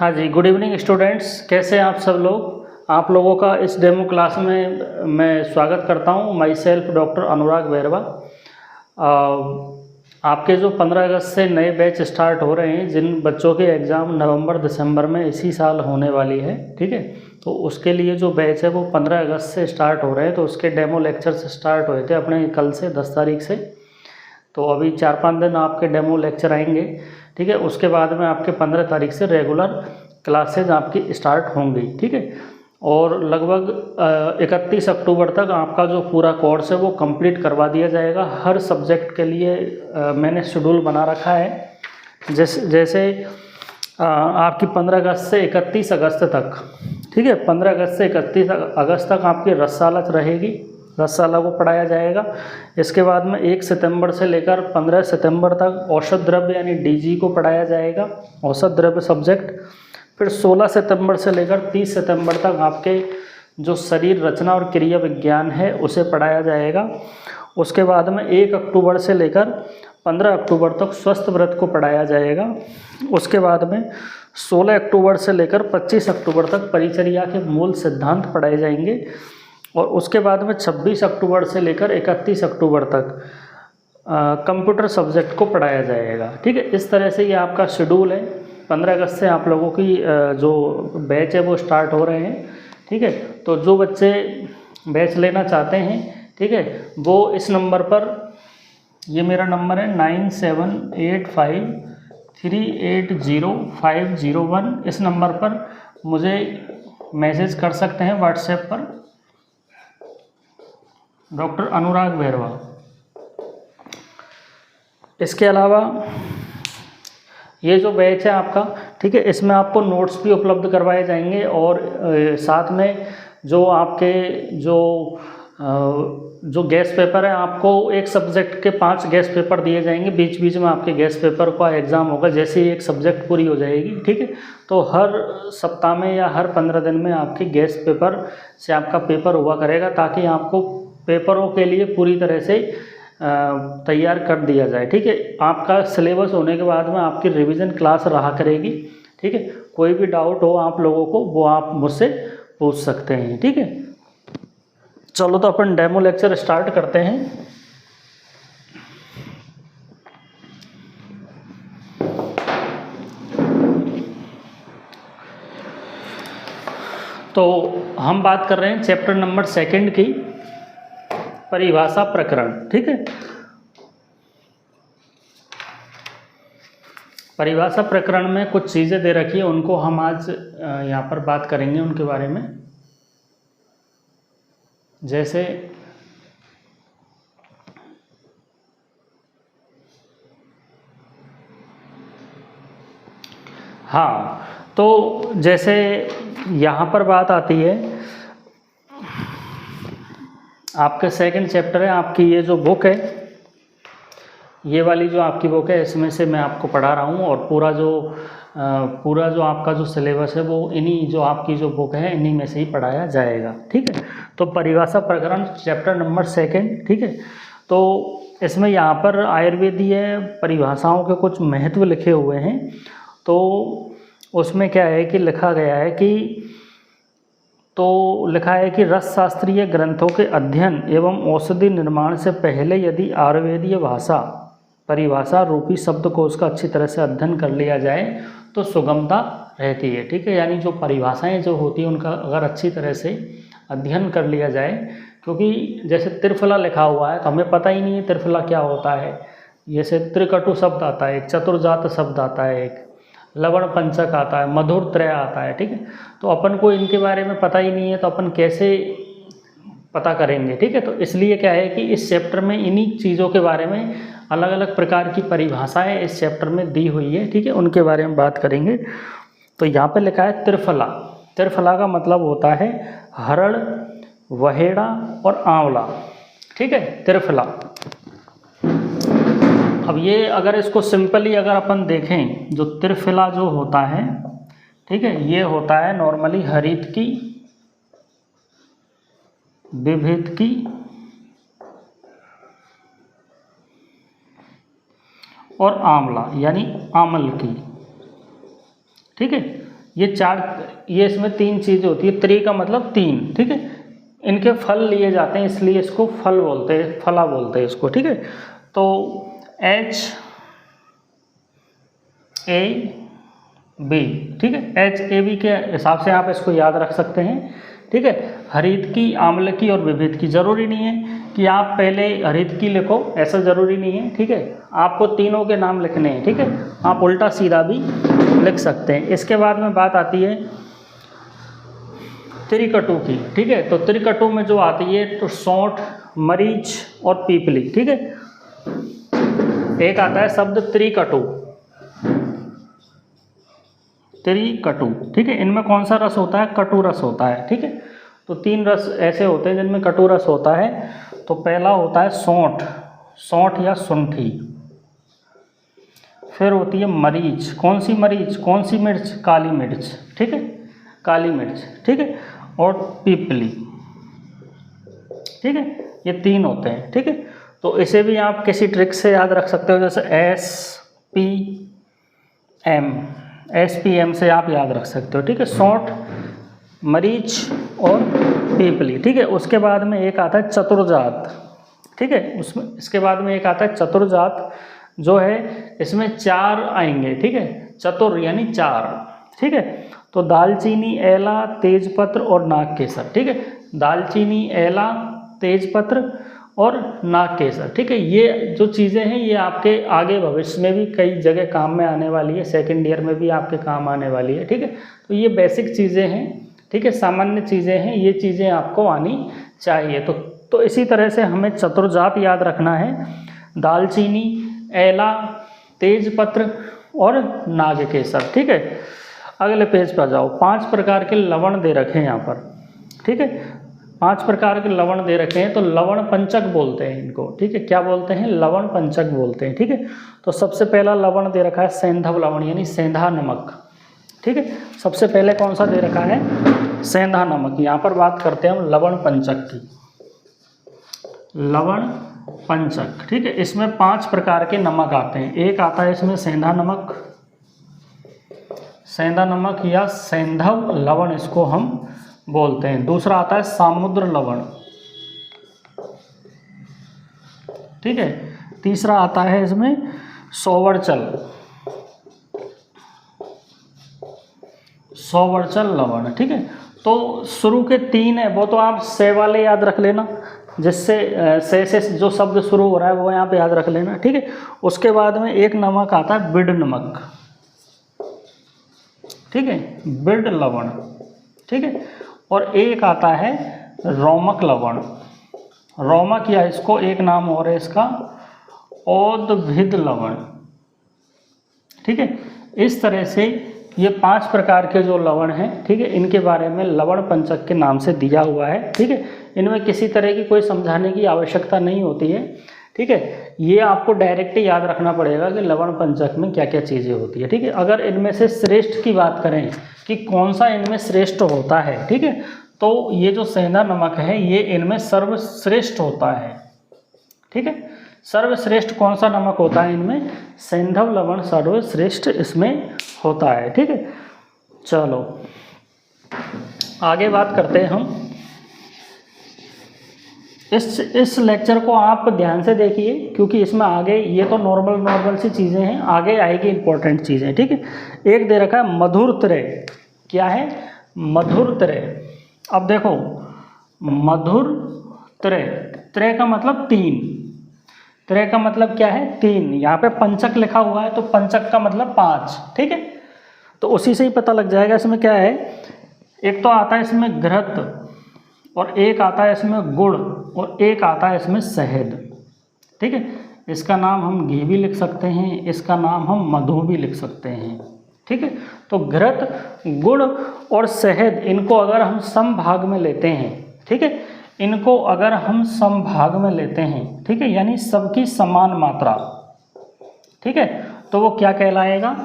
हाँ जी, good evening students. कैसे हैं आप सब लोग? आप लोगों का इस डेमो क्लास में मैं स्वागत करता हूं। माई सेल्फ डॉक्टर अनुराग बैरवा। आपके जो 15 अगस्त से नए बैच स्टार्ट हो रहे हैं, जिन बच्चों के एग्ज़ाम नवंबर दिसंबर में इसी साल होने वाली है, ठीक है, तो उसके लिए जो बैच है वो 15 अगस्त से स्टार्ट हो रहे हैं। तो उसके डेमो लेक्चर्स स्टार्ट हुए थे अपने कल से 10 तारीख से। तो अभी 4-5 दिन आपके डेमो लेक्चर आएंगे, ठीक है। उसके बाद में आपके 15 तारीख से रेगुलर क्लासेज आपकी स्टार्ट होंगी, ठीक है। और लगभग 31 अक्टूबर तक आपका जो पूरा कोर्स है वो कंप्लीट करवा दिया जाएगा। हर सब्जेक्ट के लिए मैंने शेड्यूल बना रखा है। जैसे आपकी 15 अगस्त से 31 अगस्त तक, ठीक है, 15 अगस्त से 31 अगस्त तक आपकी रससालच रहेगी, रससाला को पढ़ाया जाएगा। इसके बाद में 1 सितंबर से लेकर 15 सितंबर तक औसत द्रव्य यानी डीजी को पढ़ाया जाएगा, औसत द्रव्य सब्जेक्ट। फिर 16 सितंबर से लेकर 30 सितंबर तक आपके जो शरीर रचना और क्रिया विज्ञान है उसे पढ़ाया जाएगा। उसके बाद में 1 अक्टूबर से लेकर 15 अक्टूबर तक स्वस्थ व्रत को पढ़ाया जाएगा। उसके बाद में 16 अक्टूबर से लेकर 25 अक्टूबर तक परिचर्या के मूल सिद्धांत पढ़ाए जाएंगे। और उसके बाद में 26 अक्टूबर से लेकर 31 अक्टूबर तक कंप्यूटर सब्जेक्ट को पढ़ाया जाएगा, ठीक है। इस तरह से ये आपका शेड्यूल है। 15 अगस्त से आप लोगों की जो बैच है वो स्टार्ट हो रहे हैं, ठीक है। तो जो बच्चे बैच लेना चाहते हैं, ठीक है, वो इस नंबर पर, ये मेरा नंबर है 9785380501, इस नंबर पर मुझे मैसेज कर सकते हैं व्हाट्सएप पर, डॉक्टर अनुराग बैरवा। इसके अलावा ये जो बैच है आपका, ठीक है, इसमें आपको नोट्स भी उपलब्ध करवाए जाएंगे। और साथ में जो आपके जो गैस पेपर है, आपको एक सब्जेक्ट के 5 गैस पेपर दिए जाएंगे। बीच बीच में आपके गैस पेपर का एग्ज़ाम होगा जैसे ही एक सब्जेक्ट पूरी हो जाएगी, ठीक है। तो हर सप्ताह में या हर 15 दिन में आपके गैस पेपर से आपका पेपर हुआ करेगा, ताकि आपको पेपरों के लिए पूरी तरह से तैयार कर दिया जाए, ठीक है। आपका सिलेबस होने के बाद में आपकी रिवीजन क्लास रहा करेगी, ठीक है। कोई भी डाउट हो आप लोगों को वो आप मुझसे पूछ सकते हैं, ठीक है। चलो तो अपन डेमो लेक्चर स्टार्ट करते हैं। तो हम बात कर रहे हैं चैप्टर नंबर 2 की परिभाषा प्रकरण, ठीक है। परिभाषा प्रकरण में कुछ चीज़ें दे रखी है, उनको हम आज यहाँ पर बात करेंगे उनके बारे में। जैसे हाँ, तो जैसे यहाँ पर बात आती है, आपका 2nd चैप्टर है, आपकी ये जो बुक है, ये वाली जो आपकी बुक है, इसमें से मैं आपको पढ़ा रहा हूँ। और पूरा जो आपका जो सिलेबस है वो इन्हीं जो आपकी जो बुक है इन्हीं में से ही पढ़ाया जाएगा, ठीक है। तो परिभाषा प्रकरण चैप्टर नंबर 2, ठीक है। तो इसमें यहाँ पर आयुर्वेदीय परिभाषाओं के कुछ महत्व लिखे हुए हैं। तो उसमें क्या है कि लिखा है कि रस शास्त्रीय ग्रंथों के अध्ययन एवं औषधि निर्माण से पहले यदि आयुर्वेदीय भाषा परिभाषा रूपी शब्दकोश का अच्छी तरह से अध्ययन कर लिया जाए तो सुगमता रहती है, ठीक है। यानी जो परिभाषाएं जो होती हैं उनका अगर अच्छी तरह से अध्ययन कर लिया जाए, क्योंकि जैसे त्रिफला लिखा हुआ है तो हमें पता ही नहीं है त्रिफला क्या होता है। जैसे त्रिकटु शब्द आता है, एक चतुर्जात शब्द आता है, एक लवण पंचक आता है, मधुर त्रय आता है, ठीक है। तो अपन को इनके बारे में पता ही नहीं है तो अपन कैसे पता करेंगे, ठीक है। तो इसलिए क्या है कि इस चैप्टर में इन्हीं चीज़ों के बारे में अलग अलग प्रकार की परिभाषाएं इस चैप्टर में दी हुई है, ठीक है, उनके बारे में बात करेंगे। तो यहाँ पे लिखा है त्रिफला। त्रिफला का मतलब होता है हरड़, वहेड़ा और आंवला, ठीक है, त्रिफला। अब ये अगर इसको सिंपली अगर अपन देखें, जो त्रिफला जो होता है, ठीक है, ये होता है नॉर्मली हरितकी, विभितकी और आंवला यानी आमल की, ठीक है। ये इसमें 3 चीज़ें होती है। त्रि का मतलब 3, ठीक है। इनके फल लिए जाते हैं इसलिए इसको फल बोलते हैं, फला बोलते हैं इसको, ठीक है। तो HAB, ठीक है, HAB के हिसाब से आप इसको याद रख सकते हैं, ठीक है। हरितकी, आम्लकी और विभिदकी, जरूरी नहीं है कि आप पहले हरितकी लिखो, ऐसा ज़रूरी नहीं है, ठीक है। आपको तीनों के नाम लिखने हैं, ठीक है। आप उल्टा सीधा भी लिख सकते हैं। इसके बाद में बात आती है त्रिकटु की, ठीक है। तो त्रिकटु में जो आती है तो सौंठ, मरीच और पीपली, ठीक है। एक आता है शब्द त्रिकटु, त्रिकटु, ठीक है। इनमें कौन सा रस होता है? कटु रस होता है, ठीक है। तो 3 रस ऐसे होते हैं जिनमें कटु रस होता है। तो पहला होता है सौंठ, सौंठ या सुंठी। फिर होती है मरीच, कौन सी मरीच? कौन सी मिर्च? काली मिर्च, ठीक है, काली मिर्च, ठीक है। और पीपली, ठीक है। ये 3 होते हैं, ठीक है। तो इसे भी आप किसी ट्रिक से याद रख सकते हो, जैसे SPM से आप याद रख सकते हो, ठीक है। सौंठ, मरीच और पीपली, ठीक है। उसके बाद में एक आता है चतुर्जात, ठीक है। उसमें इसके बाद में एक आता है चतुर्जात, जो है इसमें 4 आएंगे, ठीक है। चतुर यानी 4, ठीक है। तो दालचीनी, एला, तेजपत्र और नागकेसर, ठीक है। दालचीनी, एला, तेजपत्र और नागकेसर, ठीक है। ये जो चीज़ें हैं ये आपके आगे भविष्य में भी कई जगह काम में आने वाली है, सेकंड ईयर में भी आपके काम आने वाली है, ठीक है। तो ये बेसिक चीज़ें हैं, ठीक है, सामान्य चीज़ें हैं, ये चीज़ें आपको आनी चाहिए। तो इसी तरह से हमें चतुर्जात याद रखना है, दालचीनी, एला, तेजपत्र और नागकेसर, ठीक है। अगले पेज पर जाओ। 5 प्रकार के लवण दे रखे हैं यहाँ पर, ठीक है। 5 प्रकार के लवण दे रखे हैं, तो लवण पंचक बोलते हैं इनको, ठीक है। क्या बोलते हैं? लवण पंचक बोलते हैं, ठीक है। तो सबसे पहला लवण दे रखा है सेंधव लवण यानी सेंधा नमक, ठीक है। सबसे पहले कौन सा दे रखा है? सेंधा नमक। यहाँ पर बात करते हैं हम लवण पंचक की, लवण पंचक, ठीक है। इसमें 5 प्रकार के नमक आते हैं। एक आता है इसमें सेंधा नमक, सेंधा नमक या सेंधव लवण इसको हम बोलते हैं। दूसरा आता है सामुद्र लवण, ठीक है। तीसरा आता है इसमें सोवरचल, सोवरचल लवण, ठीक है। तो शुरू के 3 है वो तो आप से वाले याद रख लेना, जिससे से जो शब्द शुरू हो रहा है वो यहाँ पे याद रख लेना, ठीक है। उसके बाद में एक नमक आता है बिड नमक, ठीक है, बिड लवण, ठीक है। और एक आता है रोमक लवण, रोमक या इसको एक नाम और है इसका औदभिद लवण, ठीक है। इस तरह से ये 5 प्रकार के जो लवण हैं, ठीक है, इनके बारे में लवण पंचक के नाम से दिया हुआ है, ठीक है। इनमें किसी तरह की कोई समझाने की आवश्यकता नहीं होती है, ठीक है। ये आपको डायरेक्ट याद रखना पड़ेगा कि लवण पंचक में क्या क्या चीज़ें होती है, ठीक है। अगर इनमें से श्रेष्ठ की बात करें कि कौन सा इनमें श्रेष्ठ होता है, ठीक है, तो ये जो सेंधा नमक है ये इनमें सर्वश्रेष्ठ होता है, ठीक है। सर्वश्रेष्ठ कौन सा नमक होता है इनमें? सेंधव लवण सर्वश्रेष्ठ इसमें होता है, ठीक है। चलो आगे बात करते हैं हम। इस लेक्चर को आप ध्यान से देखिए, क्योंकि इसमें आगे ये तो नॉर्मल सी चीज़ें हैं, आगे आएगी इंपॉर्टेंट चीज़ें, ठीक है। एक दे रखा है मधुर त्रय। क्या है? मधुर त्रय। अब देखो मधुर त्रय, त्रय का मतलब 3, त्रय का मतलब क्या है? 3। यहाँ पे पंचक लिखा हुआ है तो पंचक का मतलब 5, ठीक है। तो उसी से ही पता लग जाएगा इसमें क्या है। एक तो आता है इसमें घृत, और एक आता है इसमें गुड़, और एक आता है इसमें शहद, ठीक है। इसका नाम हम घी भी लिख सकते हैं, इसका नाम हम मधु भी लिख सकते हैं, ठीक है। तो घृत, गुड़ और शहद, इनको अगर हम समभाग में लेते हैं, ठीक है, इनको अगर हम समभाग में लेते हैं, ठीक है, यानी सबकी समान मात्रा, ठीक है, तो वो क्या कहलाएगा?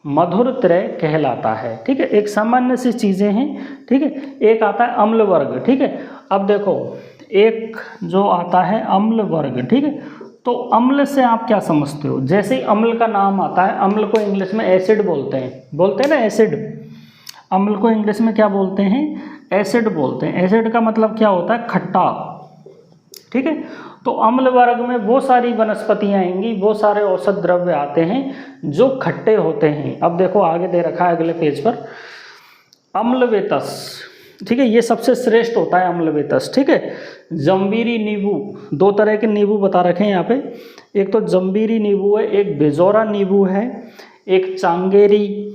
मधुर त्रय कहलाता है, ठीक है। एक सामान्य सी चीज़ें हैं, ठीक है। एक आता है अम्ल वर्ग, ठीक है। अब देखो एक जो आता है अम्ल वर्ग, ठीक है, तो अम्ल से आप क्या समझते हो? जैसे ही अम्ल का नाम आता है, अम्ल को इंग्लिश में एसिड बोलते हैं ना, एसिड, अम्ल को इंग्लिश में क्या बोलते हैं? एसिड बोलते हैं। एसिड का मतलब क्या होता है? खट्टा। ठीक है, तो अम्ल वर्ग में वो सारी वनस्पतियां आएंगी, वो सारे औषध द्रव्य आते हैं जो खट्टे होते हैं। अब देखो आगे दे रखा है अगले पेज पर, अम्लवेतस। ठीक है, ये सबसे श्रेष्ठ होता है अम्लवेतस। ठीक है, जम्बीरी नींबू, दो तरह के नींबू बता रखे हैं यहाँ पे, एक तो जम्बीरी नींबू है, एक बेजोरा नींबू है, एक चांगेरी।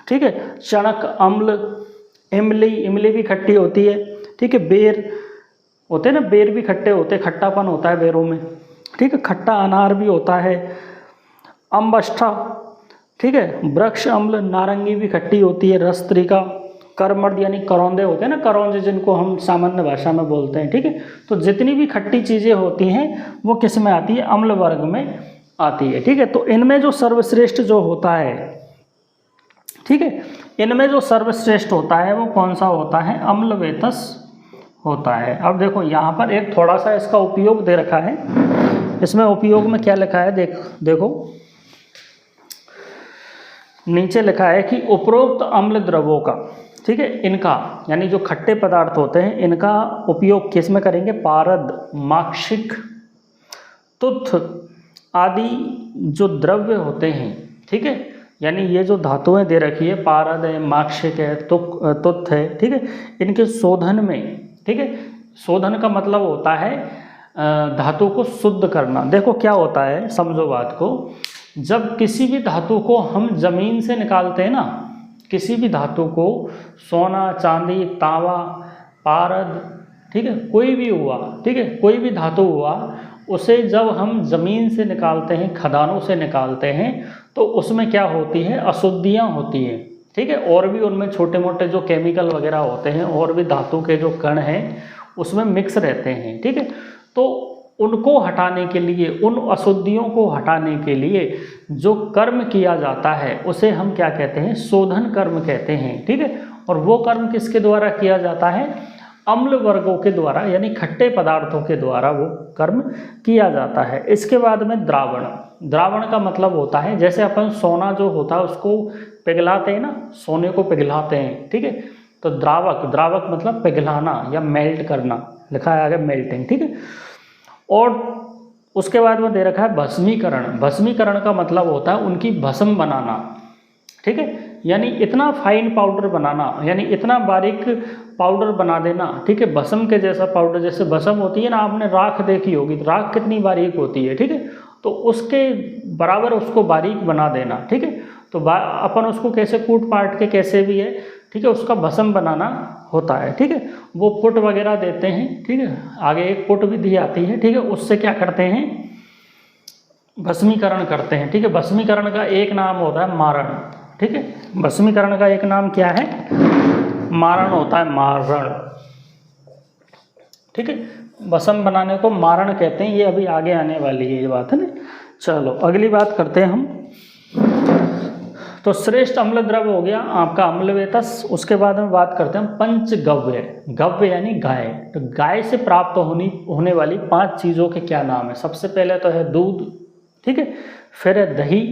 ठीक है, चणक अम्ल, इमली, इमली भी खट्टी होती है। ठीक है, बेर होते हैं ना, बेर भी खट्टे होते हैं, खट्टापन होता है बेरों में। ठीक है, खट्टा अनार भी होता है। अम्बष्ठा, ठीक है, वृक्ष अम्ल, नारंगी भी खट्टी होती है। रसत्रिका, करमर्द यानी करौंदे होते हैं ना, करौंदे जिनको हम सामान्य भाषा में बोलते हैं। ठीक है, तो जितनी भी खट्टी चीज़ें होती हैं वो किस में आती है? अम्ल वर्ग में आती है। ठीक है, तो इनमें जो सर्वश्रेष्ठ जो होता है, ठीक है, इनमें जो सर्वश्रेष्ठ होता है वो कौन सा होता है? अम्लवेतस होता है। अब देखो यहाँ पर एक थोड़ा सा इसका उपयोग दे रखा है, इसमें उपयोग में क्या लिखा है देखो नीचे लिखा है कि उपरोक्त अम्ल द्रवों का, ठीक है, इनका यानी जो खट्टे पदार्थ होते हैं इनका उपयोग किस में करेंगे? पारद, माक्षिक, तुथ आदि जो द्रव्य होते हैं। ठीक है, यानी ये जो धातुएं दे रखी है, पारद है, माक्षिक है, तुथ है, ठीक है, इनके शोधन में, ठीक है, शोधन का मतलब होता है धातु को शुद्ध करना। देखो क्या होता है, समझो बात को, जब किसी भी धातु को हम जमीन से निकालते हैं ना, किसी भी धातु को, सोना, चांदी, तांबा, पारद, ठीक है, कोई भी हुआ, ठीक है, कोई भी धातु हुआ, उसे जब हम ज़मीन से निकालते हैं, खदानों से निकालते हैं, तो उसमें क्या होती है? अशुद्धियाँ होती हैं। ठीक है, और भी उनमें छोटे मोटे जो केमिकल वगैरह होते हैं, और भी धातु के जो कण हैं उसमें मिक्स रहते हैं। ठीक है, तो उनको हटाने के लिए, उन अशुद्धियों को हटाने के लिए जो कर्म किया जाता है उसे हम क्या कहते हैं? शोधन कर्म कहते हैं। ठीक है, और वो कर्म किसके द्वारा किया जाता है? अम्ल वर्गों के द्वारा, यानी खट्टे पदार्थों के द्वारा वो कर्म किया जाता है। इसके बाद में द्रावण। द्रावण का मतलब होता है, जैसे अपन सोना जो होता है उसको पिघलाते हैं ना, सोने को पिघलाते हैं। ठीक है, तो द्रावक, द्रावक मतलब पिघलाना या मेल्ट करना, लिखा है आगे मेल्टिंग। ठीक है, और उसके बाद में दे रखा है भस्मीकरण। भस्मीकरण का मतलब होता है उनकी भस्म बनाना। ठीक है, यानी इतना फाइन पाउडर बनाना, यानी इतना बारीक पाउडर बना देना। ठीक है, भस्म के जैसा पाउडर, जैसे भस्म होती है ना, आपने राख देखी होगी, राख कितनी बारीक होती है। ठीक है, तो उसके बराबर उसको बारीक बना देना। ठीक है, तो अपन उसको कैसे कूट पाट के कैसे भी है, ठीक है, उसका भस्म बनाना होता है। ठीक है, वो पुट वगैरह देते हैं। ठीक है, आगे एक पुट भी दी आती है। ठीक है, उससे क्या करते हैं? भस्मीकरण करते हैं। ठीक है, भस्मीकरण का एक नाम होता है मारण। ठीक है, भस्मीकरण का एक नाम क्या है? मारण होता है, मारण। ठीक है, भस्म बनाने को मारण कहते हैं, ये अभी आगे आने वाली है ये बात, है ना। चलो अगली बात करते हैं हम। तो श्रेष्ठ अम्ल द्रव्य हो गया आपका अम्लवेतस। उसके बाद में बात करते हैं पंचगव्य। गव्य यानी गाय। तो गाय से प्राप्त होने वाली 5 चीज़ों के क्या नाम है? सबसे पहले तो है दूध, ठीक है, फिर है दही,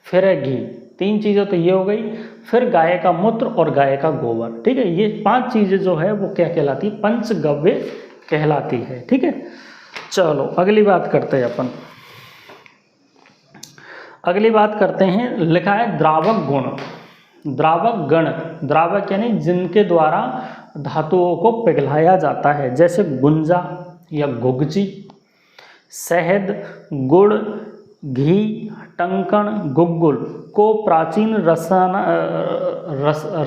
फिर है घी। 3 चीज़ें तो ये हो गई। फिर गाय का मूत्र और गाय का गोबर। ठीक है, ये 5 चीज़ें जो है वो क्या कहलाती? पंचगव्य कहलाती है। ठीक है, चलो अगली बात करते हैं अपन। अगली बात करते हैं, लिखा है द्रावक गुण। द्रावक गण, द्रावक यानी जिनके द्वारा धातुओं को पिघलाया जाता है, जैसे गुंजा या गुगजी, शहद, गुड़, घी, टंकण, गुग्गुल को प्राचीन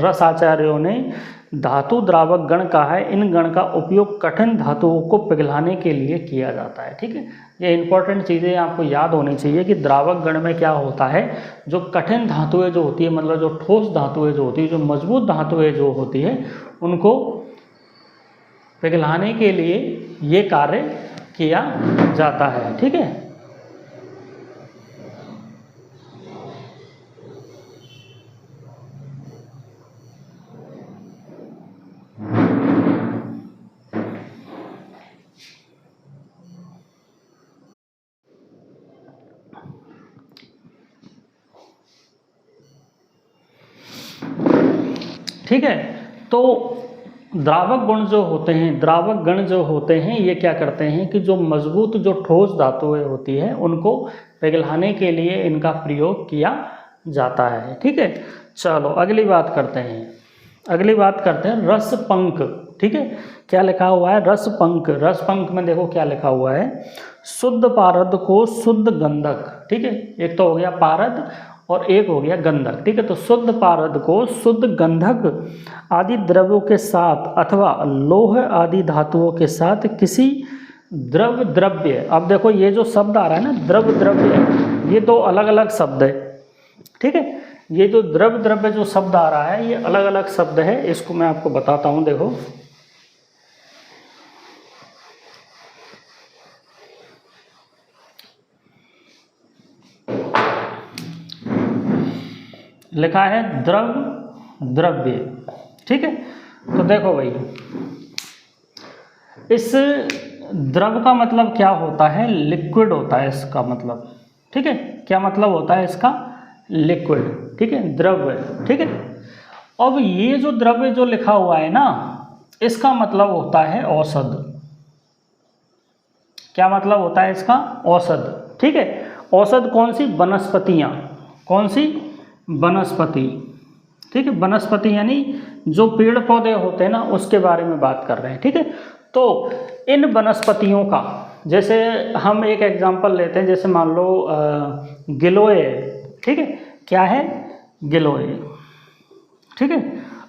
रसाचार्यों ने धातु द्रावक गण कहा है। इन गण का उपयोग कठिन धातुओं को पिघलाने के लिए किया जाता है। ठीक है, ये इंपॉर्टेंट चीज़ें आपको याद होनी चाहिए कि द्रावक गण में क्या होता है, जो कठिन धातुएं जो होती है, मतलब जो ठोस धातुएं जो होती है, जो मजबूत धातुएं जो होती है, उनको पिघलाने के लिए ये कार्य किया जाता है। ठीक है, ठीक है। तो द्रावक गुण जो होते हैं, द्रावक गण जो होते हैं, ये क्या करते हैं कि जो मजबूत जो ठोस धातुएं होती है उनको पिघलाने के लिए इनका प्रयोग किया जाता है। ठीक है, चलो अगली बात करते हैं। अगली बात करते हैं रस पंक। ठीक है, क्या लिखा हुआ है? रस पंक। रस पंक में देखो क्या लिखा हुआ है, शुद्ध पारद को शुद्ध गंधक। ठीक है, एक तो हो गया पारद और एक हो गया गंधक। ठीक है, तो शुद्ध पारद को शुद्ध गंधक आदि द्रव्यों के साथ अथवा लोह आदि धातुओं के साथ किसी द्रव्य। अब देखो ये जो शब्द आ रहा है ना, द्रव्य, ये दो अलग अलग शब्द है। ठीक है, ये जो द्रव्य जो शब्द आ रहा है ये अलग अलग शब्द है, इसको मैं आपको बताता हूँ। देखो लिखा है द्रव्य। ठीक है, तो देखो भाई, इस द्रव का मतलब क्या होता है? लिक्विड होता है इसका मतलब। ठीक है, क्या मतलब होता है इसका? लिक्विड। ठीक है, द्रव्य। ठीक है, अब ये जो द्रव्य जो लिखा हुआ है ना, इसका मतलब होता है औषध। क्या मतलब होता है इसका? औषध। ठीक है, औषध कौन सी? वनस्पतियाँ। कौन सी? वनस्पति। ठीक है, वनस्पति यानी जो पेड़ पौधे होते हैं ना, उसके बारे में बात कर रहे हैं। ठीक है, तो इन वनस्पतियों का, जैसे हम एक एग्जांपल लेते हैं, जैसे मान लो गिलोय। ठीक है, क्या है? गिलोय। ठीक है,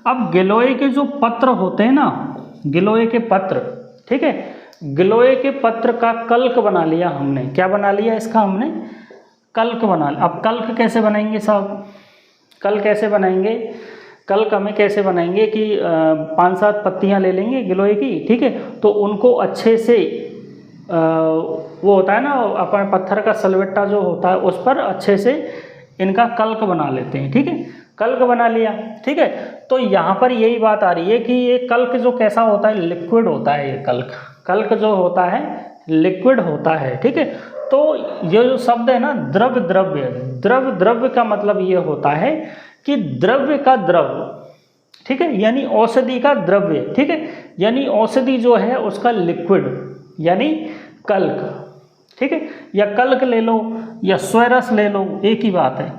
अब गिलोय के जो पत्र होते हैं ना, गिलोय के पत्र, ठीक है, गिलोय के पत्र का कल्क बना लिया हमने। क्या बना लिया इसका? हमने कल्क बना लिया। अब कल्क कैसे बनाएंगे साहब? कल कैसे बनाएंगे? कल्क हमें कैसे बनाएंगे कि 5-7 पत्तियां ले लेंगे गिलोय की। ठीक है, तो उनको अच्छे से वो होता है ना अपने पत्थर का सलवट्टा जो होता है, उस पर अच्छे से इनका कल्क बना लेते हैं। ठीक है, कल्क बना लिया। ठीक है, तो यहाँ पर यही बात आ रही है कि ये कल्क जो कैसा होता है? लिक्विड होता है। ये कल्क जो होता है लिक्विड होता है। ठीक है, तो ये जो शब्द है ना द्रव्य का मतलब ये होता है कि द्रव्य का द्रव्य। ठीक है, यानी औषधि का द्रव्य। ठीक है, यानी औषधि जो है उसका लिक्विड यानी कल्क। ठीक है, या कल्क ले लो या स्वरस ले लो, एक ही बात है।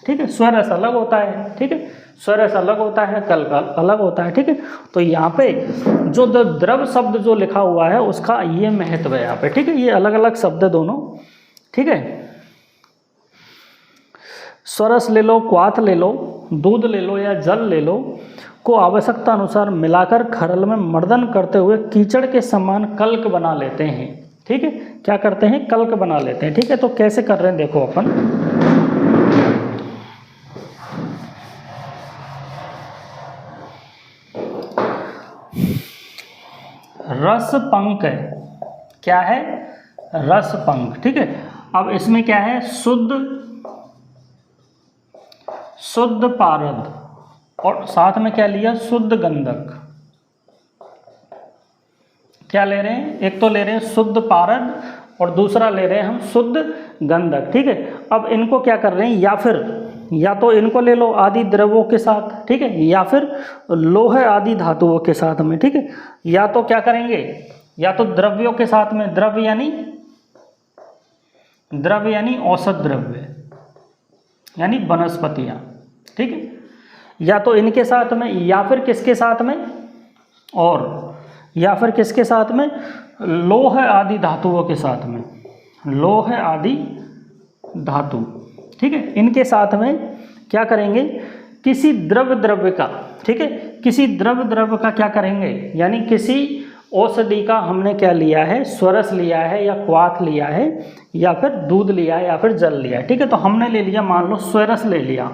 ठीक है, स्वरस अलग होता है। ठीक है, स्वरस अलग होता है, कल्क अलग होता है। ठीक है, तो यहाँ पे जो द्रव शब्द जो लिखा हुआ है उसका ये महत्व है यहाँ पे। ठीक है, ये अलग अलग शब्द है दोनों। ठीक है, स्वरस ले लो, क्वाथ ले लो, दूध ले लो या जल ले लो, को आवश्यकता अनुसार मिलाकर खरल में मर्दन करते हुए कीचड़ के समान कल्क बना लेते हैं। ठीक है, क्या करते हैं? कल्क बना लेते हैं। ठीक है, तो कैसे कर रहे हैं देखो अपन। रस पंक है। क्या है? रस पंक। ठीक है, अब इसमें क्या है? शुद्ध पारद और साथ में क्या लिया? शुद्ध गंधक। क्या ले रहे हैं? एक तो ले रहे हैं शुद्ध पारद और दूसरा ले रहे हैं हम शुद्ध गंधक। ठीक है, अब इनको क्या कर रहे हैं? या फिर या तो इनको ले लो आदि द्रव्यों के साथ। ठीक है, या फिर लोह आदि धातुओं के साथ में। ठीक है, या तो क्या करेंगे? या तो द्रव्यों के साथ में, द्रव्य यानी औसत द्रव्य यानी वनस्पतियाँ। ठीक है, या तो इनके साथ में या फिर किसके साथ में? और या फिर किसके साथ में? लोह आदि धातुओं के साथ में, लोह आदि धातु। ठीक है, इनके साथ में क्या करेंगे? किसी द्रव्य का। ठीक है, किसी द्रव्य का क्या करेंगे? यानी किसी औषधि का हमने क्या लिया है? स्वरस लिया है या क्वाथ लिया है या फिर दूध लिया है या फिर जल लिया है। ठीक है, तो हमने ले लिया, मान लो स्वरस ले लिया।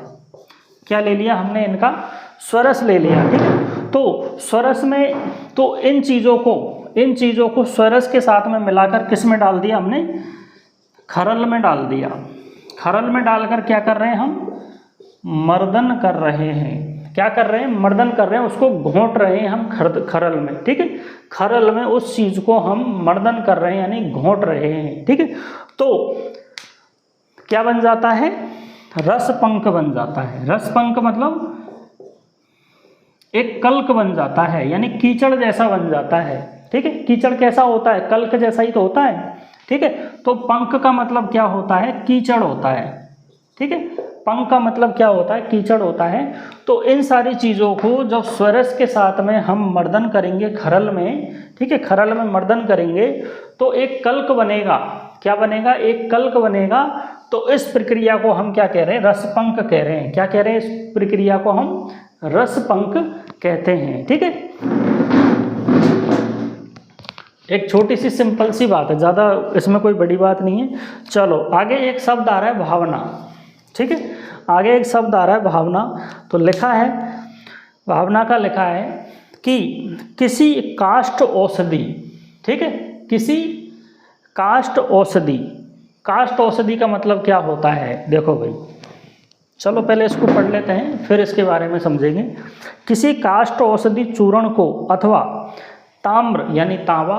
क्या ले लिया हमने? इनका स्वरस ले लिया। ठीक है, तो स्वरस में तो इन चीज़ों को स्वरस के साथ में मिलाकर किस में डाल दिया हमने? खरल में डाल दिया। खरल में डालकर क्या कर रहे हैं हम? मर्दन कर रहे हैं। क्या कर रहे हैं? मर्दन कर रहे हैं, उसको घोंट रहे हैं हम खरल में। ठीक है, खरल में उस चीज़ को हम मर्दन कर रहे हैं यानी घोंट रहे हैं। ठीक है, तो क्या बन जाता है? रस पंक बन जाता है। रस पंक मतलब एक कल्क बन जाता है, यानी कीचड़ जैसा बन जाता है। ठीक है, कीचड़ कैसा होता है, कल्क जैसा ही तो होता है। ठीक है, तो पंख का मतलब क्या होता है, कीचड़ होता है। ठीक है, पंख का मतलब क्या होता है, कीचड़ होता है। तो इन सारी चीज़ों को जब स्वरस के साथ में हम मर्दन करेंगे खरल में, ठीक है, खरल में मर्दन करेंगे तो एक कल्क बनेगा। क्या बनेगा, एक कल्क बनेगा। तो इस प्रक्रिया को हम क्या कह रहे हैं, रसपंक कह रहे हैं। क्या कह रहे हैं, इस प्रक्रिया को हम रसपंक कहते हैं। ठीक है, एक छोटी सी सिंपल सी बात है, ज़्यादा इसमें कोई बड़ी बात नहीं है। चलो आगे एक शब्द आ रहा है भावना। ठीक है, आगे एक शब्द आ रहा है भावना। तो लिखा है, भावना का लिखा है कि किसी काष्ठ औषधि, ठीक है, किसी काष्ठ औषधि। काष्ठ औषधि का मतलब क्या होता है, देखो भाई, चलो पहले इसको पढ़ लेते हैं फिर इसके बारे में समझेंगे। किसी काष्ठ औषधि चूर्ण को अथवा ताम्र यानी तांबा,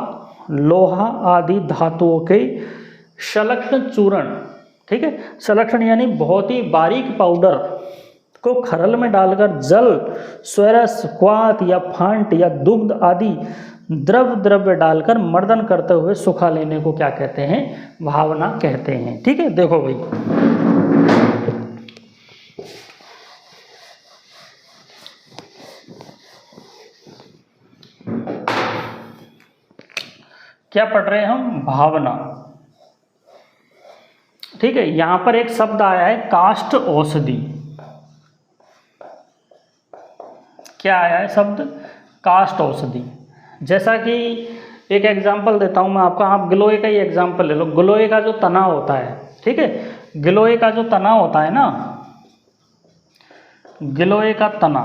लोहा आदि धातुओं के संलक्षण चूर्ण, ठीक है, संलक्षण यानी बहुत ही बारीक पाउडर को खरल में डालकर जल, स्वरस, क्वाथ या फांट या दुग्ध आदि द्रव्य डालकर मर्दन करते हुए सुखा लेने को क्या कहते हैं, भावना कहते हैं। ठीक है, देखो भाई, क्या पढ़ रहे हैं हम, भावना। ठीक है, यहां पर एक शब्द आया है काष्ठ औषधि। क्या आया है शब्द, काष्ठ औषधि। जैसा कि एक एग्जाम्पल देता हूं मैं आपको, आप गिलोय का ही एग्जाम्पल ले लो। गिलोय का जो तना होता है, ठीक है, गिलोय का जो तना होता है ना, गिलोय का तना,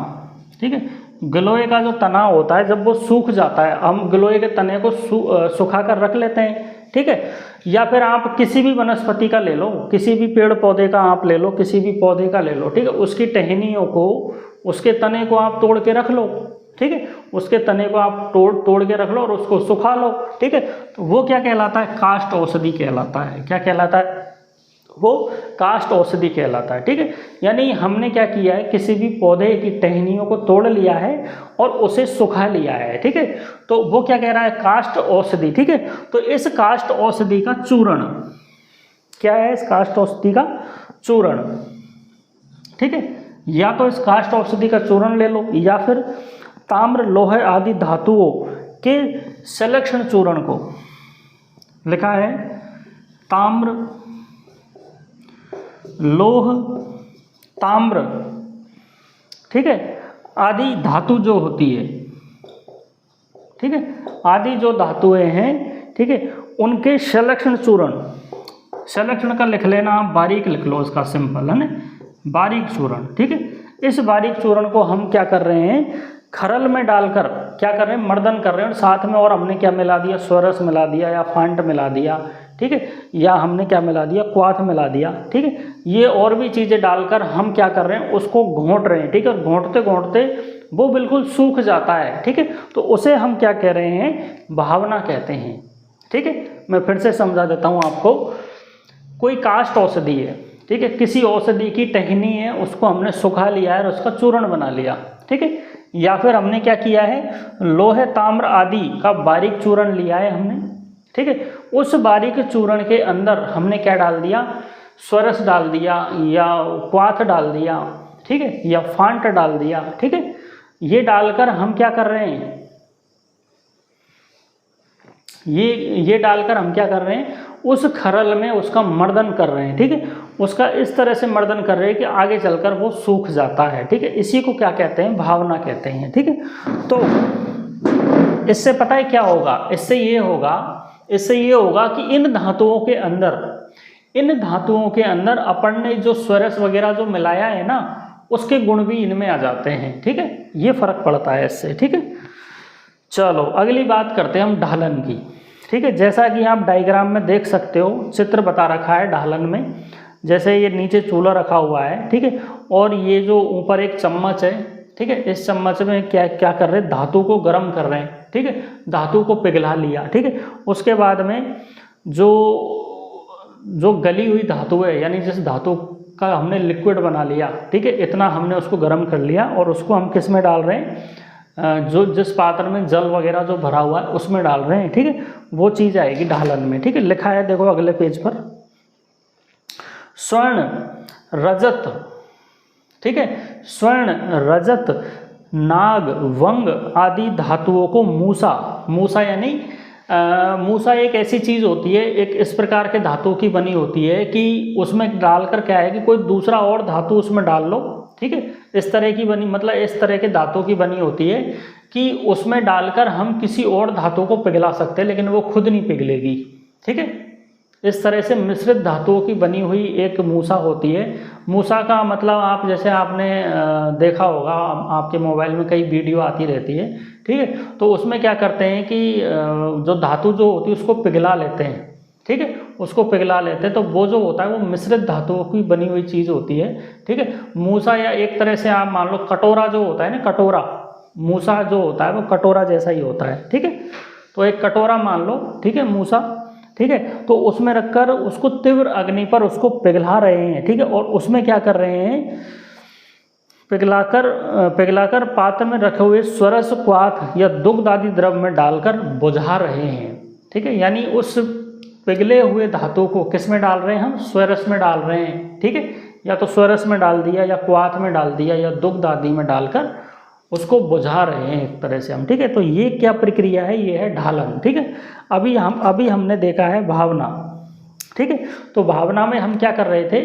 ठीक है, गिलोय का जो तना होता है जब वो सूख जाता है, हम गिलोय के तने को सुखा कर रख लेते हैं। ठीक है, या फिर आप किसी भी वनस्पति का ले लो, किसी भी पेड़ पौधे का आप ले लो, किसी भी पौधे का ले लो, ठीक है, उसकी टहनियों को, उसके तने को आप तोड़ के रख लो। ठीक है, उसके तने को आप तोड़ के रख लो और उसको सुखा लो। ठीक है, तो वो क्या कहलाता है, काष्ठ औषधि कहलाता है। क्या कहलाता है, वो काष्ठ औषधि कहलाता है। ठीक है, यानी हमने क्या किया है, किसी भी पौधे की टहनियों को तोड़ लिया है और उसे सुखा लिया है। ठीक है, तो वो क्या कह रहा है, काष्ठ औषधि। ठीक है, तो इस काष्ठ औषधि का चूर्ण क्या है, इस काष्ठ औषधि का चूर्ण। ठीक है, या तो इस काष्ठ औषधि का चूर्ण ले लो, या फिर ताम्र, लोहे आदि धातुओं के संलक्षण चूर्ण को, लिखा है ताम्र, लोह, ताम्र, ठीक है, आदि धातु जो होती है, ठीक है, आदि जो धातुएं हैं, ठीक है, उनके संलक्षण चूर्ण, संलक्षण का लिख लेना आप, बारीक लिख लो, इसका सिंपल है ना, बारीक चूर्ण। ठीक है, इस बारीक चूर्ण को हम क्या कर रहे हैं, खरल में डालकर क्या कर रहे हैं, मर्दन कर रहे हैं। और साथ में और हमने क्या मिला दिया, स्वरस मिला दिया या फांट मिला दिया। ठीक है, या हमने क्या मिला दिया, क्वाथ मिला दिया। ठीक है, ये और भी चीज़ें डालकर हम क्या कर रहे हैं, उसको घोंट रहे हैं। ठीक है, और घोंटते घोंटते वो बिल्कुल सूख जाता है। ठीक है, तो उसे हम क्या कह रहे हैं, भावना कहते हैं। ठीक है, मैं फिर से समझा देता हूँ आपको। कोई काष्ठ औषधि है, ठीक है, किसी औषधि की टहनी है, उसको हमने सुखा लिया है और उसका चूर्ण बना लिया। ठीक है, या फिर हमने क्या किया है, लोहे, ताम्र आदि का बारीक चूर्ण लिया है हमने। ठीक है, उस बारीक चूर्ण के अंदर हमने क्या डाल दिया, स्वरस डाल दिया या क्वाथ डाल दिया। ठीक है, या फांट डाल दिया। ठीक है, ये डालकर हम क्या कर रहे हैं, ये डालकर हम क्या कर रहे हैं, उस खरल में उसका मर्दन कर रहे हैं। ठीक है, उसका इस तरह से मर्दन कर रहे हैं कि आगे चलकर वो सूख जाता है। ठीक है, इसी को क्या कहते हैं, भावना कहते हैं। ठीक है, तो इससे पता है क्या होगा, इससे ये होगा कि इन धातुओं के अंदर अपन ने जो स्वरस वगैरह जो मिलाया है ना, उसके गुण भी इनमें आ जाते हैं। ठीक है, ये फर्क पड़ता है इससे। ठीक है, चलो अगली बात करते हैं हम ढालन की। ठीक है, जैसा कि आप डायग्राम में देख सकते हो, चित्र बता रखा है ढालन में। जैसे ये नीचे चूल्हा रखा हुआ है, ठीक है, और ये जो ऊपर एक चम्मच है, ठीक है, इस चम्मच में क्या क्या कर रहे हैं, धातु को गर्म कर रहे हैं। ठीक है, धातु को पिघला लिया। ठीक है, उसके बाद में जो गली हुई धातु है, यानी जिस धातु का हमने लिक्विड बना लिया, ठीक है, इतना हमने उसको गर्म कर लिया और उसको हम किस में डाल रहे हैं, जो जिस पात्र में जल वगैरह जो भरा हुआ है उसमें डाल रहे हैं, ठीक है, वो चीज़ आएगी ढालन में, ठीक है। लिखा है देखो अगले पेज पर, स्वर्ण रजत, ठीक है, स्वर्ण रजत नाग वंग आदि धातुओं को मूसा, मूसा यानी मूसा एक ऐसी चीज़ होती है, एक इस प्रकार के धातु की बनी होती है कि उसमें डालकर क्या है कि कोई दूसरा और धातु उसमें डाल लो, ठीक है, इस तरह की बनी, मतलब इस तरह के धातु की बनी होती है कि उसमें डालकर हम किसी और धातु को पिघला सकते हैं लेकिन वो खुद नहीं पिघलेगी, ठीक है। इस तरह से मिश्रित धातुओं की बनी हुई एक मूसा होती है। मूसा का मतलब आप जैसे आपने देखा होगा, आपके मोबाइल में कई वीडियो आती रहती है, ठीक है, तो उसमें क्या करते हैं कि जो धातु जो होती है उसको पिघला लेते हैं, ठीक है, उसको पिघला लेते हैं, तो वो जो होता है वो मिश्रित धातुओं की बनी हुई चीज़ होती है, ठीक है। मूसा या एक तरह से आप मान लो कटोरा जो होता है ना, कटोरा, मूसा जो होता है वो कटोरा जैसा ही होता है, ठीक है, तो एक कटोरा मान लो, ठीक है, मूसा, ठीक है, तो उसमें रखकर उसको तीव्र अग्नि पर उसको पिघला रहे हैं, ठीक है, और उसमें क्या कर रहे हैं, पिघलाकर पात्र में रखे हुए स्वरस क्वाथ या दुग्ध आदि द्रव में डालकर बुझा रहे हैं, ठीक है, यानी उस पिघले हुए धातु को किस में डाल रहे हैं हम, स्वरस में डाल रहे हैं, ठीक है, या तो स्वरस में डाल दिया या क्वाथ में डाल दिया या दुग्ध आदि में डालकर उसको बुझा रहे हैं एक तरह से हम, ठीक है। तो ये क्या प्रक्रिया है, ये है ढालन, ठीक है। अभी हमने देखा है भावना, ठीक है, तो भावना में हम क्या कर रहे थे,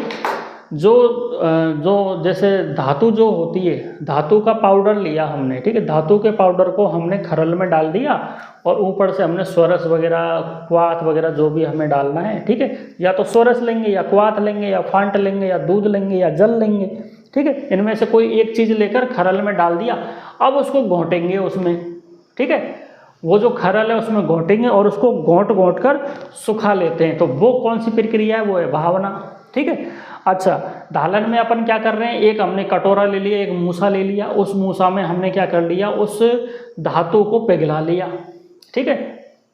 जो जैसे धातु जो होती है, धातु का पाउडर लिया हमने, ठीक है, धातु के पाउडर को हमने खरल में डाल दिया और ऊपर से हमने स्वरस वगैरह क्वाथ वगैरह जो भी हमें डालना है, ठीक है, या तो स्वरस लेंगे या क्वाथ लेंगे या फांट लेंगे या दूध लेंगे या जल लेंगे, ठीक है, इनमें से कोई एक चीज़ लेकर खरल में डाल दिया, अब उसको घोंटेंगे उसमें, ठीक है, वो जो खरल है उसमें घोंटेंगे और उसको घोंट कर सुखा लेते हैं, तो वो कौन सी प्रक्रिया है, वो है भावना, ठीक है। अच्छा, ढालन में अपन क्या कर रहे हैं, एक हमने कटोरा ले लिया, एक मूसा ले लिया, उस मूसा में हमने क्या कर लिया, उस धातु को पिघला लिया, ठीक है,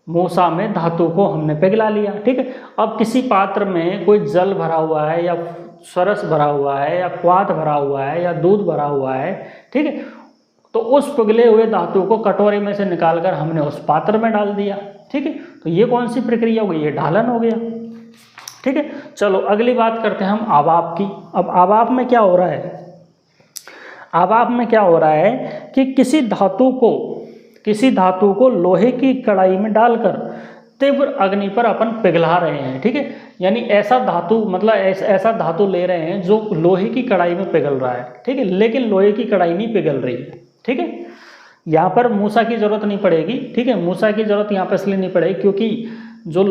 मूसा में धातु को हमने पिघला लिया, ठीक है। अब किसी पात्र में कोई जल भरा हुआ है या स्वरस भरा हुआ है या क्वाथ भरा हुआ है या दूध भरा हुआ है, ठीक है, तो उस पिघले हुए धातु को कटोरे में से निकालकर हमने उस पात्र में डाल दिया, ठीक है, तो ये कौन सी प्रक्रिया हो गई, ये ढालन हो गया, ठीक है। चलो अगली बात करते हैं हम आवाप की। अब आवाप में क्या हो रहा है, आवाप में क्या हो रहा है कि किसी धातु को लोहे की कढ़ाई में डालकर तीव्र अग्नि पर अपन पिघला रहे हैं, ठीक है, यानी ऐसा धातु, मतलब ऐसा धातु ले रहे हैं जो लोहे की कढ़ाई में पिघल रहा है, ठीक है, लेकिन लोहे की कढ़ाई नहीं पिघल रही है, ठीक है। यहाँ पर मूसा की जरूरत नहीं पड़ेगी, ठीक है, मूसा की जरूरत यहाँ पर इसलिए नहीं पड़ेगी क्योंकि जो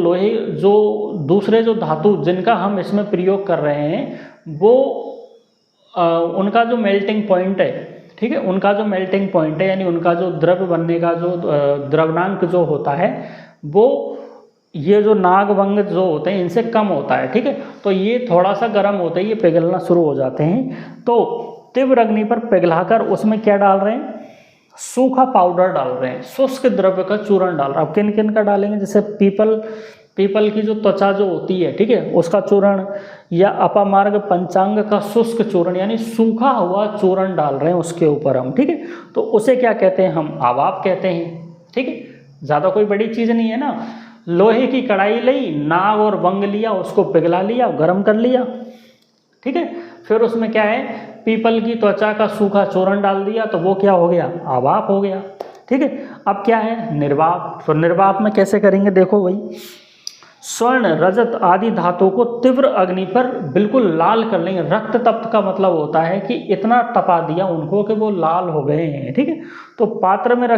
दूसरे जो धातु जिनका हम इसमें प्रयोग कर रहे हैं वो उनका जो मेल्टिंग पॉइंट है, ठीक है, उनका जो मेल्टिंग पॉइंट है यानी उनका जो द्रव्य बनने का जो द्रवनांक जो होता है वो ये जो नाग वंग जो होते हैं इनसे कम होता है, ठीक है, तो ये थोड़ा सा गर्म होते हैं, ये पिघलना शुरू हो जाते हैं, तो तीव्र अग्नि पर पिघलाकर उसमें क्या डाल रहे हैं, सूखा पाउडर डाल रहे हैं, शुष्क द्रव्य का चूर्ण डाल रहे हैं। अब किन किन का डालेंगे, जैसे पीपल की जो त्वचा जो होती है, ठीक है, उसका चूर्ण, या अपामार्ग पंचांग का शुष्क चूर्ण यानी सूखा हुआ चूर्ण डाल रहे हैं उसके ऊपर हम, ठीक है, तो उसे क्या कहते हैं हम, आवाप कहते हैं, ठीक है। ज़्यादा कोई बड़ी चीज़ नहीं है ना, लोहे की कढ़ाई ली, नाग और वंग लिया, उसको पिघला लिया, गर्म कर लिया, ठीक है, फिर उसमें क्या है, पीपल की त्वचा का सूखा चूर्ण डाल दिया, तो वो क्या हो गया, आवाप हो गया, ठीक है। अब क्या है, निर्वाप, तो निर्वाप में कैसे करेंगे, देखो भाई, स्वर्ण रजत आदि धातु को तीव्र अग्नि पर बिल्कुल लाल कर लेंगे। रक्त तप्त का मतलब होता है कि इतना तपा दिया उनको कि वो लाल हो गए हैं, ठीक है, तो पात्र में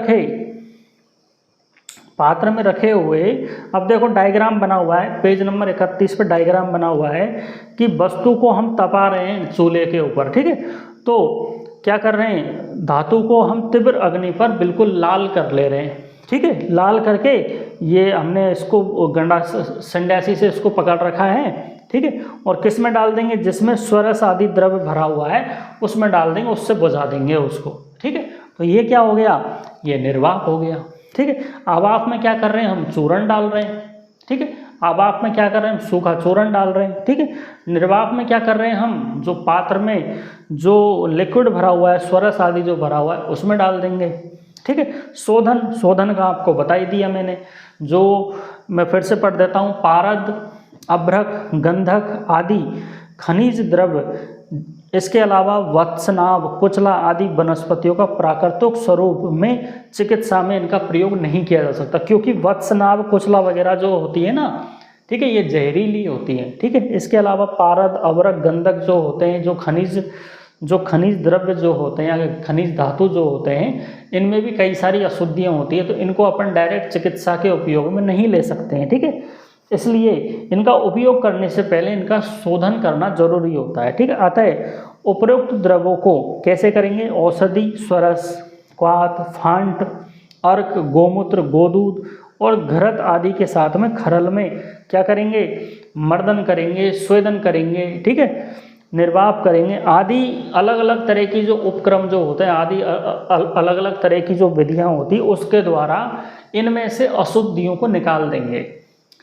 रखे हुए, अब देखो डायग्राम बना हुआ है पेज नंबर 31 पे, डायग्राम बना हुआ है कि वस्तु को हम तपा रहे हैं चूल्हे के ऊपर, ठीक है, तो क्या कर रहे हैं, धातु को हम तीव्र अग्नि पर बिल्कुल लाल कर ले रहे हैं, ठीक है, लाल करके ये हमने इसको गंडा संडासी से इसको पकड़ रखा है, ठीक है, और किस में डाल देंगे, जिसमें स्वरस आदि द्रव्य भरा हुआ है उसमें डाल देंगे, उससे बुझा देंगे उसको, ठीक है, तो ये क्या हो गया, ये निर्वाप हो गया, ठीक है। आवाप में क्या कर रहे हैं, हम चूर्ण डाल रहे हैं, ठीक है, आवाप में क्या कर रहे हैं, हम सूखा चूर्ण डाल रहे हैं, ठीक है। निर्वाप में क्या कर रहे हैं, हम जो पात्र में जो लिक्विड भरा हुआ है, स्वरस आदि जो भरा हुआ है उसमें डाल देंगे, ठीक है। शोधन, शोधन का आपको बता ही दिया मैंने, जो मैं फिर से पढ़ देता हूँ, पारद, अभ्रक, गंधक आदि खनिज द्रव्य, इसके अलावा वत्सनाभ, कुचला आदि वनस्पतियों का प्राकृतिक स्वरूप में चिकित्सा में इनका प्रयोग नहीं किया जा सकता, क्योंकि वत्सनाभ, कुचला वगैरह जो होती है ना, ठीक है, ये जहरीली होती है, ठीक है। इसके अलावा पारद, अवरक, गंधक जो होते हैं, जो खनिज द्रव्य जो होते हैं या खनिज धातु जो होते हैं, इनमें भी कई सारी अशुद्धियाँ होती है, तो इनको अपन डायरेक्ट चिकित्सा के उपयोग में नहीं ले सकते हैं, ठीक है। इसलिए इनका उपयोग करने से पहले इनका शोधन करना जरूरी होता है, ठीक है। अतः उपरोक्त द्रवों को कैसे करेंगे, औषधि, स्वरस, क्वाथ, फांट, अर्क, गोमूत्र, गोदूध और घृत आदि के साथ में खरल में क्या करेंगे, मर्दन करेंगे, स्वेदन करेंगे, ठीक है, निर्वाप करेंगे आदि अलग अलग तरह की जो उपक्रम जो होते हैं, आदि अलग अलग तरह की जो विधियाँ होती है उसके द्वारा इनमें से अशुद्धियों को निकाल देंगे,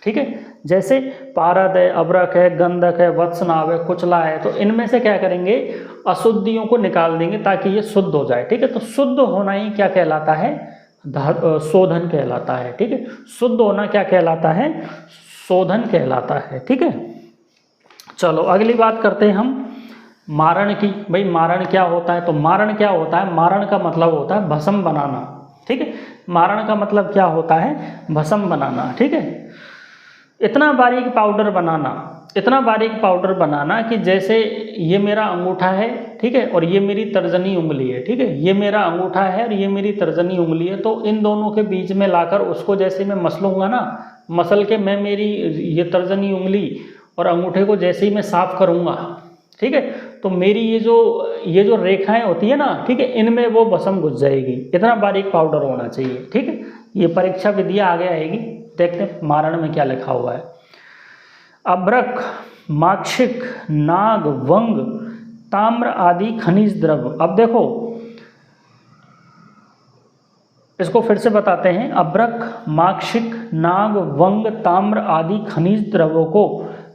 ठीक है। जैसे पारद है, अभ्रक है, गंधक है, वत्सनाभ है, कुचला है, तो इनमें से क्या करेंगे, अशुद्धियों को निकाल देंगे ताकि ये शुद्ध हो जाए, ठीक है। तो शुद्ध होना ही क्या कहलाता है, शोधन कहलाता है, ठीक है। शुद्ध होना क्या कहलाता है, शोधन कहलाता है, ठीक है। चलो अगली बात करते हैं हम मारण की। भाई मारण क्या होता है, तो मारण क्या होता है, मारण का मतलब होता है भस्म बनाना, ठीक है। मारण का मतलब क्या होता है, भस्म बनाना, ठीक है। इतना बारीक पाउडर बनाना, इतना बारीक पाउडर बनाना कि जैसे ये मेरा अंगूठा है, ठीक है, और ये मेरी तर्जनी उंगली है, ठीक है, ये मेरा अंगूठा है और ये मेरी तर्जनी उंगली है, तो इन दोनों के बीच में लाकर उसको जैसे मैं मसलूंगा ना, मसल के मैं मेरी ये तर्जनी उंगली और अंगूठे को जैसे ही मैं साफ करूँगा, ठीक है, तो मेरी ये जो रेखाएं होती है ना, ठीक है, इनमें वो भस्म घुस जाएगी। इतना बारीक पाउडर होना चाहिए, ठीक है। ये परीक्षा विधियाँ आगे आएगी, देखते हैं मारण में क्या लिखा हुआ है। अभ्रक, माक्षिक, नाग, वंग, ताम्र आदि खनिज द्रव्य। अब देखो इसको फिर से बताते हैं। अभ्रक, माक्षिक, नाग, वंग, ताम्र आदि खनिज द्रव्यों को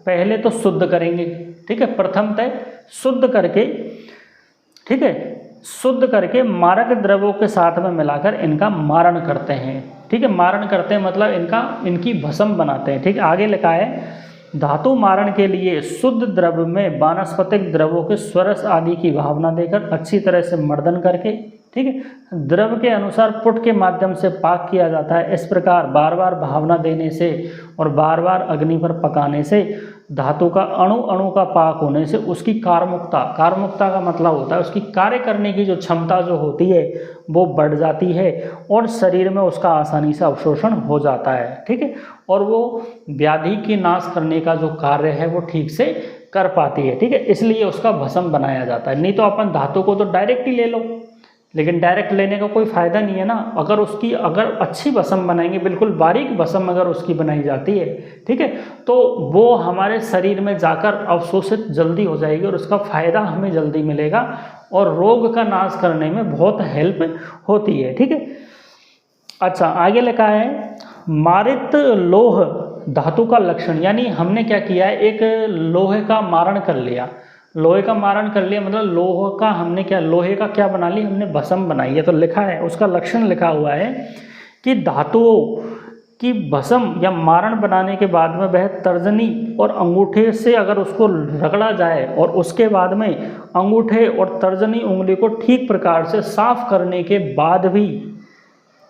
पहले तो शुद्ध करेंगे, ठीक है, प्रथमतः शुद्ध करके, ठीक है, शुद्ध करके मारक द्रव्यों के साथ में मिलाकर इनका मारण करते हैं, ठीक है। मारण करते हैं मतलब इनकी भस्म बनाते हैं, ठीक है। आगे लिखा है धातु मारण के लिए शुद्ध द्रव्य में वानस्पतिक द्रव्यों के स्वरस आदि की भावना देकर अच्छी तरह से मर्दन करके, ठीक है, द्रव के अनुसार पुट के माध्यम से पाक किया जाता है। इस प्रकार बार बार भावना देने से और बार बार अग्नि पर पकाने से धातु का अणु अणु का पाक होने से उसकी कारमुकता, कारमुकता का मतलब होता है उसकी कार्य करने की जो क्षमता जो होती है वो बढ़ जाती है और शरीर में उसका आसानी से अवशोषण हो जाता है, ठीक है, और वो व्याधि की नाश करने का जो कार्य है वो ठीक से कर पाती है, ठीक है। इसलिए उसका भस्म बनाया जाता है। नहीं तो अपन धातु को तो डायरेक्ट ही ले लो, लेकिन डायरेक्ट लेने का कोई फ़ायदा नहीं है ना। अगर अच्छी भस्म बनाएंगे, बिल्कुल बारीक भस्म अगर उसकी बनाई जाती है, ठीक है, तो वो हमारे शरीर में जाकर अवशोषित जल्दी हो जाएगी और उसका फ़ायदा हमें जल्दी मिलेगा और रोग का नाश करने में बहुत हेल्प होती है, ठीक है। अच्छा आगे लिखा है मारित लोह धातु का लक्षण, यानी हमने क्या किया है, एक लोहे का मारण कर लिया, लोहे का मारण कर लिया मतलब लोहे का क्या बना ली हमने, भस्म बनाई है। तो लिखा है उसका लक्षण लिखा हुआ है कि धातुओं की भस्म या मारण बनाने के बाद में वह तर्जनी और अंगूठे से अगर उसको रगड़ा जाए और उसके बाद में अंगूठे और तर्जनी उंगली को ठीक प्रकार से साफ करने के बाद भी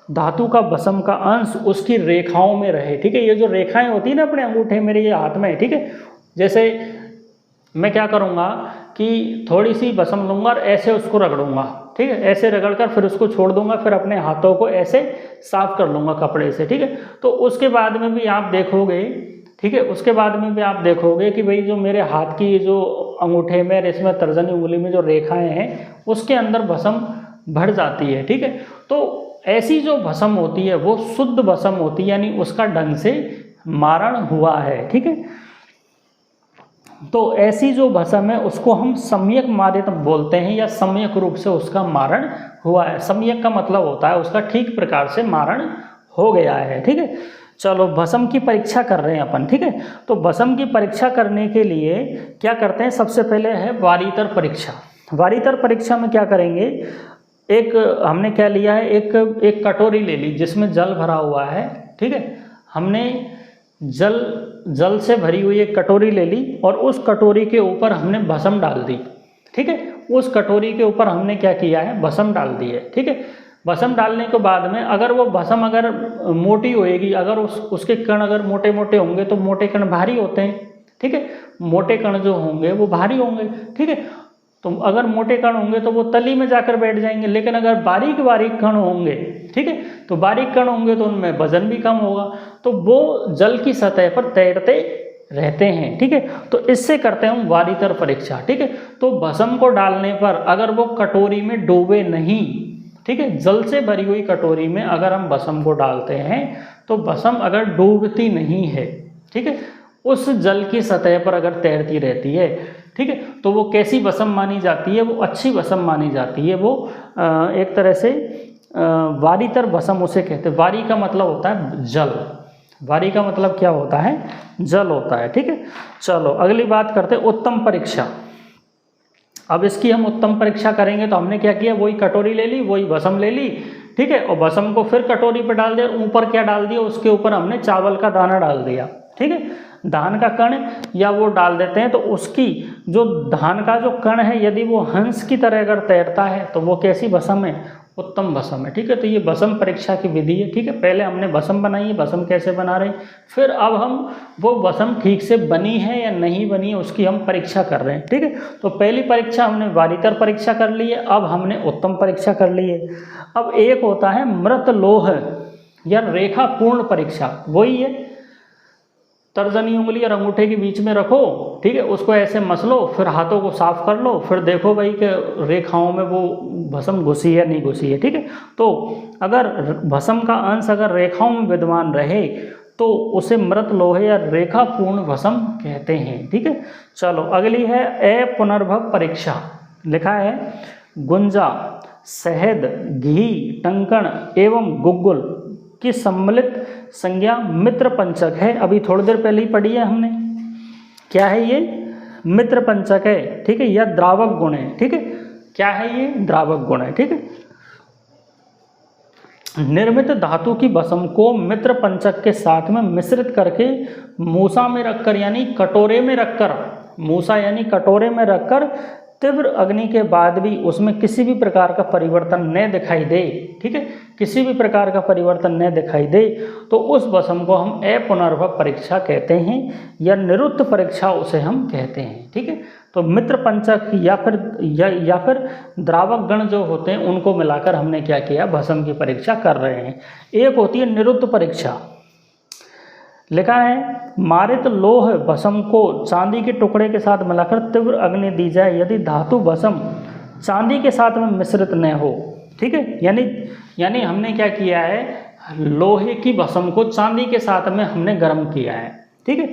धातु का भस्म का अंश उसकी रेखाओं में रहे, ठीक है। ये जो रेखाएं होती है ना अपने अंगूठे मेरे ये हाथ में, ठीक है, जैसे मैं क्या करूँगा कि थोड़ी सी भस्म लूँगा और ऐसे उसको रगड़ूंगा, ठीक है, ऐसे रगड़कर फिर उसको छोड़ दूंगा, फिर अपने हाथों को ऐसे साफ कर लूँगा कपड़े से, ठीक है। तो उसके बाद में भी आप देखोगे, ठीक है, उसके बाद में भी आप देखोगे कि भाई जो मेरे हाथ की जो अंगूठे में इसमें तर्जनी उंगली में जो रेखाएं हैं उसके अंदर भस्म भर जाती है, ठीक है। तो ऐसी जो भस्म होती है वो शुद्ध भस्म होती है, यानी उसका ढंग से मारण हुआ है, ठीक है। तो ऐसी जो भस्म है उसको हम सम्यक मारित बोलते हैं या सम्यक रूप से उसका मारण हुआ है। सम्यक का मतलब होता है उसका ठीक प्रकार से मारण हो गया है, ठीक है। चलो भस्म की परीक्षा कर रहे हैं अपन, ठीक है। तो भस्म की परीक्षा करने के लिए क्या करते हैं, सबसे पहले है वारीतर परीक्षा। वारीतर परीक्षा में क्या करेंगे, एक हमने क्या लिया है, एक कटोरी ले ली जिसमें जल भरा हुआ है, ठीक है। हमने जल से भरी हुई एक कटोरी ले ली और उस कटोरी के ऊपर हमने भस्म डाल दी, ठीक है। उस कटोरी के ऊपर हमने क्या किया है, भस्म डाल दी है, ठीक है। भस्म डालने के बाद में अगर वो भस्म अगर मोटी होएगी, अगर उसके कण अगर मोटे मोटे होंगे तो मोटे कण भारी होते हैं, ठीक है। मोटे कण जो होंगे वो भारी होंगे, ठीक है। तो अगर मोटे कण होंगे तो वो तली में जाकर बैठ जाएंगे, लेकिन अगर बारीक बारीक कण होंगे, ठीक है, तो बारीक कण होंगे तो उनमें वजन भी कम होगा, तो वो जल की सतह पर तैरते रहते हैं, ठीक है। तो इससे करते हैं हम वारीतर परीक्षा, ठीक है। तो भस्म को डालने पर अगर वो कटोरी में डूबे नहीं, ठीक है, जल से भरी हुई कटोरी में अगर हम भस्म को डालते हैं तो भस्म अगर डूबती नहीं है, ठीक है, उस जल की सतह पर अगर तैरती रहती है, ठीक है, तो वो कैसी भस्म मानी जाती है, वो अच्छी भस्म मानी जाती है। वो एक तरह से वारीतर भस्म उसे कहते हैं। वारी का मतलब होता है जल, वारी का मतलब क्या होता है, जल होता है, ठीक है। चलो अगली बात करते हैं उत्तम परीक्षा। अब इसकी हम उत्तम परीक्षा करेंगे तो हमने क्या किया, वही कटोरी ले ली, वही भस्म ले ली, ठीक है, और भस्म को फिर कटोरी पर डाल दिया, ऊपर क्या डाल दिया, उसके ऊपर हमने चावल का दाना डाल दिया, ठीक है। धान का कण या वो डाल देते हैं तो उसकी जो धान का जो कण है यदि वो हंस की तरह अगर तैरता है तो वो कैसी भस्म है, उत्तम भस्म है, ठीक है। तो ये भस्म परीक्षा की विधि है, ठीक है। पहले हमने भस्म बनाई है, भस्म कैसे बना रहे हैं, फिर अब हम वो भस्म ठीक से बनी है या नहीं बनी है उसकी हम परीक्षा कर रहे हैं, ठीक है। तो पहली परीक्षा हमने वारीतर परीक्षा कर ली है, अब हमने उत्तम परीक्षा कर ली है। अब एक होता है मृत लोह या रेखा पूर्ण परीक्षा, वही है तर्जनी उंगली और अंगूठे के बीच में रखो, ठीक है, उसको ऐसे मसलो, फिर हाथों को साफ कर लो, फिर देखो भाई कि रेखाओं में वो भस्म घुसी है नहीं घुसी है, ठीक है। तो अगर भस्म का अंश अगर रेखाओं में विद्यमान रहे तो उसे मृत लोहे या रेखा पूर्ण भस्म कहते हैं, ठीक है। चलो अगली है अपुनर्भव परीक्षा। लिखा है गुंजा, शहद, घी, टंकण एवं गुग्गुल की सम्मिलित संज्ञा मित्र पंचक है। अभी थोड़ी देर पहले ही पढ़ी है हमने, क्या है ये, मित्र पंचक है, ठीक है, या द्रावक गुण है, ठीक है। क्या है ये, द्रावक गुण है, ठीक है। निर्मित धातु की भस्म को मित्र पंचक के साथ में मिश्रित करके मूसा में रखकर यानी कटोरे में रखकर, मूसा यानी कटोरे में रखकर तीव्र अग्नि के बाद भी उसमें किसी भी प्रकार का परिवर्तन न दिखाई दे, ठीक है, किसी भी प्रकार का परिवर्तन न दिखाई दे तो उस भस्म को हम अपुनर्भव परीक्षा कहते हैं या निरुक्त परीक्षा उसे हम कहते हैं, ठीक है। तो मित्र पंचक या फिर द्रावक गण जो होते हैं उनको मिलाकर हमने क्या किया, भस्म की परीक्षा कर रहे हैं। एक होती है निरुक्त परीक्षा। लिखा है मारित लोह भस्म को चांदी के टुकड़े के साथ मिलाकर तीव्र अग्नि दी जाए यदि धातु भस्म चांदी के साथ में मिश्रित न हो, ठीक है। यानी हमने क्या किया है, लोहे की भस्म को चांदी के साथ में हमने गर्म किया है, ठीक है।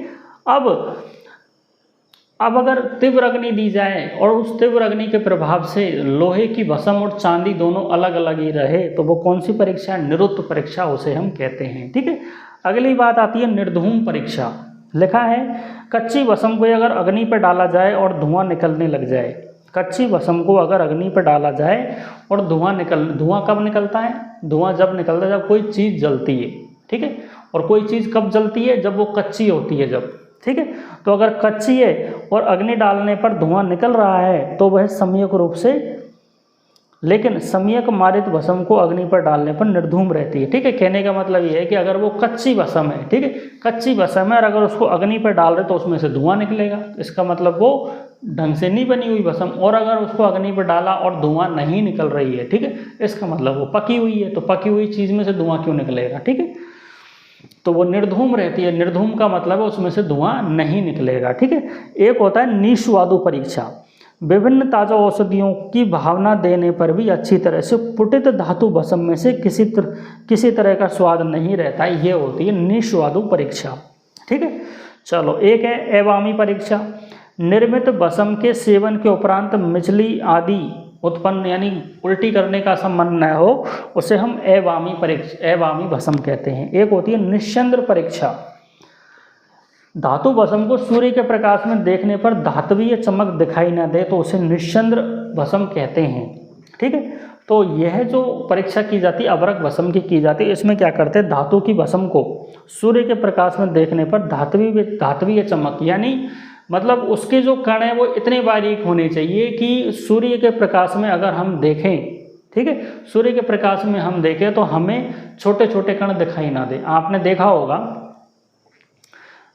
अब अगर तीव्र अग्नि दी जाए और उस तीव्र अग्नि के प्रभाव से लोहे की भस्म और चांदी दोनों अलग अलग ही रहे तो वो कौन सी परीक्षा है, निरुक्त परीक्षा उसे हम कहते हैं, ठीक है। अगली बात आती है निर्धूम परीक्षा। लिखा है कच्ची भस्म को अगर अग्नि पर डाला जाए और धुआं निकलने लग जाए, कच्ची भस्म को अगर अग्नि पर डाला जाए और धुआं कब निकलता है, धुआं जब निकलता है जब कोई चीज़ जलती है, ठीक है। और कोई चीज़ कब जलती है, जब वो कच्ची होती है, जब, ठीक है। तो अगर कच्ची है और अग्नि डालने पर धुआं निकल रहा है तो वह सम्यक रूप से, लेकिन सम्यक मारित भस्म को अग्नि पर डालने पर निर्धूम रहती है, ठीक है। कहने का मतलब ये है कि अगर वो कच्ची भस्म है, ठीक है, कच्ची भस्म है और अगर उसको अग्नि पर डाल रहे तो उसमें से धुआं निकलेगा, इसका मतलब वो ढंग से नहीं बनी हुई भस्म। और अगर उसको अग्नि पर डाला और धुआं नहीं निकल रही है, ठीक है, इसका मतलब वो पकी हुई है, तो पकी हुई चीज़ में से धुआं क्यों निकलेगा, ठीक है। तो वो निर्धूम रहती है, निर्धूम का मतलब है उसमें से धुआं नहीं निकलेगा, ठीक है। एक होता है निस्वादु परीक्षा। विभिन्न ताजा औषधियों की भावना देने पर भी अच्छी तरह से पुटित धातु भस्म में से किसी तरह का स्वाद नहीं रहता, ये होती है निस्वादु परीक्षा, ठीक है। चलो एक है अवामी परीक्षा। निर्मित भस्म के सेवन के उपरांत मछली आदि उत्पन्न यानी उल्टी करने का ऐसा मन न हो, उसे हम अवामी भस्म कहते हैं। एक होती है निश्चंद्र परीक्षा। धातु भस्म को सूर्य के प्रकाश में देखने पर धात्वीय चमक दिखाई न दे तो उसे निश्चंद्र भस्म कहते हैं। ठीक है, तो यह जो परीक्षा की जाती है अवरक भस्म की जाती है, इसमें क्या करते हैं, धातु की भस्म को सूर्य के प्रकाश में देखने पर धात्वीय चमक, यानी मतलब उसके जो कण हैं वो इतने बारीक होने चाहिए कि सूर्य के प्रकाश में अगर हम देखें, ठीक है, सूर्य के प्रकाश में हम देखें तो हमें छोटे छोटे कण दिखाई ना दे। आपने देखा होगा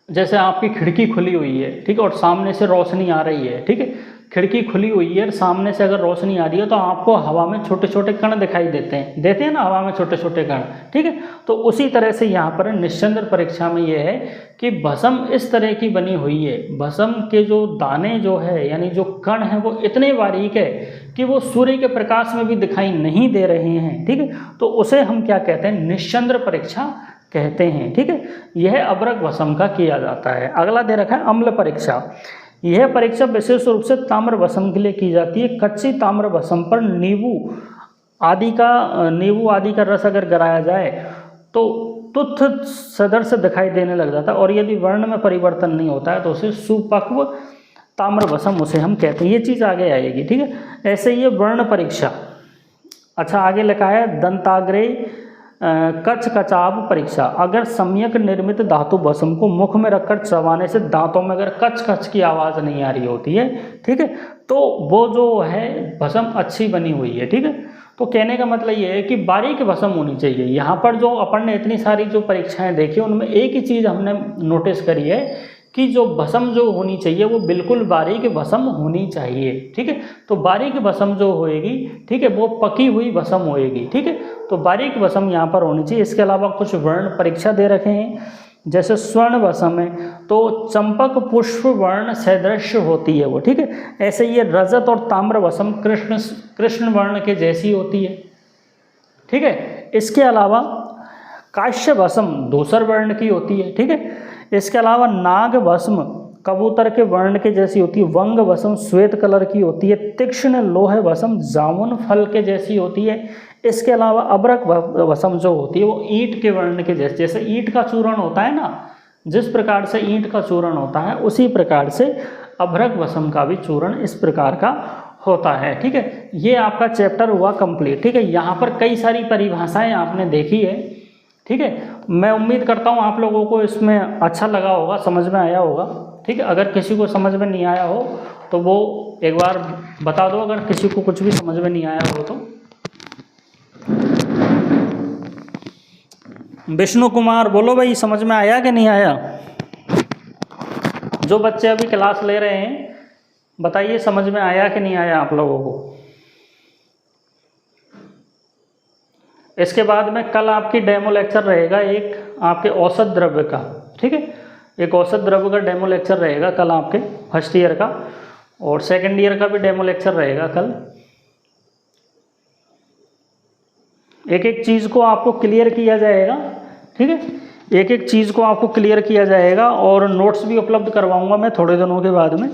जैसे आपकी खिड़की खुली हुई है, ठीक है, और सामने से रोशनी आ रही है, ठीक है, खिड़की खुली हुई है और सामने से अगर रोशनी आ रही है तो आपको हवा में छोटे छोटे कण दिखाई देते हैं ना, हवा में छोटे छोटे कण, ठीक है। तो उसी तरह से यहाँ पर निश्चंद्र परीक्षा में ये है कि भस्म इस तरह की बनी हुई है, भस्म के जो दाने जो है यानी जो कण है वो इतने बारीक है कि वो सूर्य के प्रकाश में भी दिखाई नहीं दे रहे हैं, ठीक है। तो उसे हम क्या कहते हैं, निश्चंद्र परीक्षा कहते हैं, ठीक है। यह अवरक भस्म का किया जाता है। अगला दे रखा है अम्ल परीक्षा। यह परीक्षा विशेष रूप से ताम्र भस्म के लिए की जाती है। कच्ची ताम्र भस्म पर नींबू आदि का रस अगर गिराया जाए तो तुच्छ सदृश दिखाई देने लग जाता है, और यदि वर्ण में परिवर्तन नहीं होता है तो उसे सुपक्व ताम्र भस्म उसे हम कहते हैं। ये चीज़ आगे आएगी, ठीक है। ऐसे ये वर्ण परीक्षा। अच्छा, आगे लिखा है दंताग्रे कच कचाव परीक्षा। अगर सम्यक निर्मित धातु भस्म को मुख में रखकर चबाने से दांतों में अगर कच कच की आवाज़ नहीं आ रही होती है, ठीक है, तो वो जो है भस्म अच्छी बनी हुई है, ठीक है। तो कहने का मतलब ये है कि बारीक भस्म होनी चाहिए। यहाँ पर जो अपन ने इतनी सारी जो परीक्षाएं देखी उनमें एक ही चीज़ हमने नोटिस करी है कि जो भस्म जो होनी चाहिए वो बिल्कुल बारीक भस्म होनी चाहिए, ठीक है। तो बारीक भस्म जो होएगी, ठीक है, वो पकी हुई भस्म होएगी, ठीक है। तो बारीक भस्म यहाँ पर होनी चाहिए। इसके अलावा कुछ वर्ण परीक्षा दे रखे हैं, जैसे स्वर्ण भस्म है तो चंपक पुष्प वर्ण सदृश होती है वो, ठीक है। ऐसे ये रजत और ताम्र भस्म कृष्ण वर्ण के जैसी होती है, ठीक है। इसके अलावा काश्य भस्म धूसर वर्ण की होती है, ठीक है। इसके अलावा नाग भस्म कबूतर के वर्ण के जैसी होती है। वंग भस्म श्वेत कलर की होती है। तीक्ष्ण लोह भस्म जामुन फल के जैसी होती है। इसके अलावा अबरक भस्म जो होती है वो ईंट के वर्ण के जैसे ईंट का चूर्ण होता है ना, जिस प्रकार से ईंट का चूर्ण होता है उसी प्रकार से अभ्रक भस्म का भी चूर्ण इस प्रकार का होता है, ठीक है। ये आपका चैप्टर हुआ कंप्लीट, ठीक है। यहाँ पर कई सारी परिभाषाएं आपने देखी है, ठीक है। मैं उम्मीद करता हूँ आप लोगों को इसमें अच्छा लगा होगा, समझ में आया होगा, ठीक है। अगर किसी को समझ में नहीं आया हो तो वो एक बार बता दो, अगर किसी को कुछ भी समझ में नहीं आया हो तो। विष्णु कुमार बोलो भाई, समझ में आया कि नहीं आया? जो बच्चे अभी क्लास ले रहे हैं बताइए समझ में आया कि नहीं आया आप लोगों को। इसके बाद में कल आपकी डेमो लेक्चर रहेगा एक आपके औसत द्रव्य का, ठीक है। एक औसत द्रव्य का डेमो लेक्चर रहेगा कल आपके फर्स्ट ईयर का, और सेकंड ईयर का भी डेमो लेक्चर रहेगा कल। एक एक चीज़ को आपको क्लियर किया जाएगा, ठीक है। एक एक चीज़ को आपको क्लियर किया जाएगा और नोट्स भी उपलब्ध करवाऊंगा मैं थोड़े दिनों के बाद में।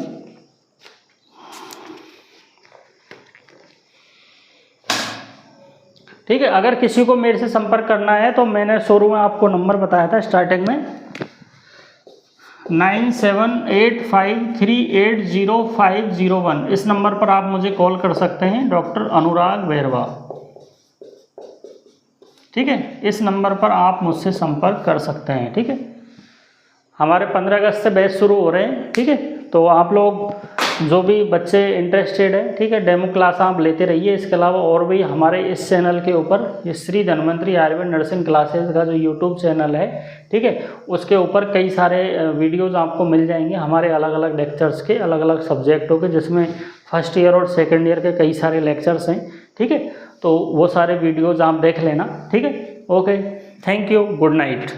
ठीक है। अगर किसी को मेरे से संपर्क करना है तो मैंने शुरू में आपको नंबर बताया था स्टार्टिंग में 9785380501। इस नंबर पर आप मुझे कॉल कर सकते हैं, डॉक्टर अनुराग बहरवा, ठीक है। इस नंबर पर आप मुझसे संपर्क कर सकते हैं, ठीक है। हमारे 15 अगस्त से बैच शुरू हो रहे हैं, ठीक है। तो आप लोग जो भी बच्चे इंटरेस्टेड है, ठीक है, डेमो क्लास आप लेते रहिए। इसके अलावा और भी हमारे इस चैनल के ऊपर ये श्री धन्वंतरी आयुर्वेद नर्सिंग क्लासेस का जो यूट्यूब चैनल है, ठीक है, उसके ऊपर कई सारे वीडियोज़ आपको मिल जाएंगे हमारे अलग अलग लेक्चर्स के, अलग अलग सब्जेक्टों के, जिसमें फर्स्ट ईयर और सेकेंड ईयर के कई सारे लेक्चर्स हैं, ठीक है। तो वो सारे वीडियोज़ आप देख लेना, ठीक है। Okay, thank you, good night.